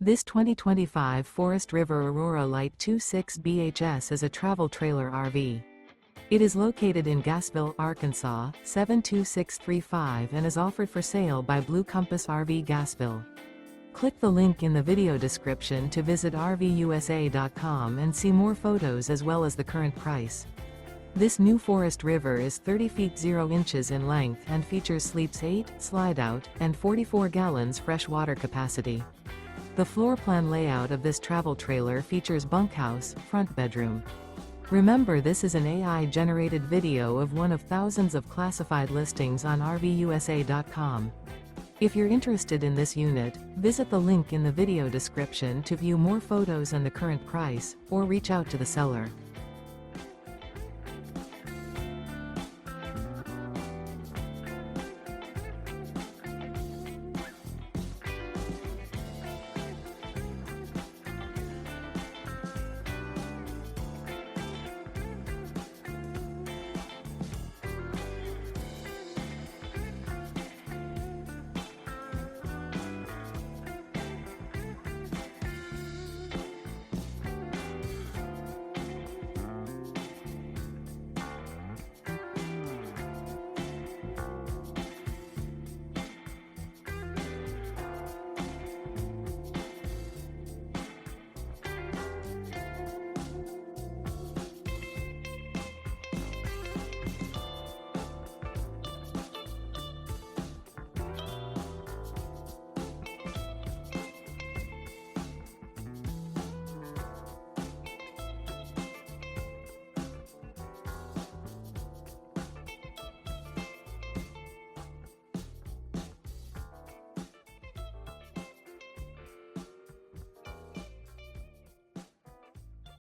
This 2025 Forest River Aurora Light 26 BHS is a travel trailer RV. It is located in Gassville, Arkansas, 72635 and is offered for sale by Blue Compass RV Gassville. Click the link in the video description to visit RVUSA.com and see more photos as well as the current price. This new Forest River is 30 feet 0 inches in length and features sleeps 8, Slideout, and 44 gallons fresh water capacity. The floor plan layout of this travel trailer features bunkhouse, front bedroom. Remember, this is an AI-generated video of one of thousands of classified listings on RVUSA.com. If you're interested in this unit, visit the link in the video description to view more photos and the current price, or reach out to the seller.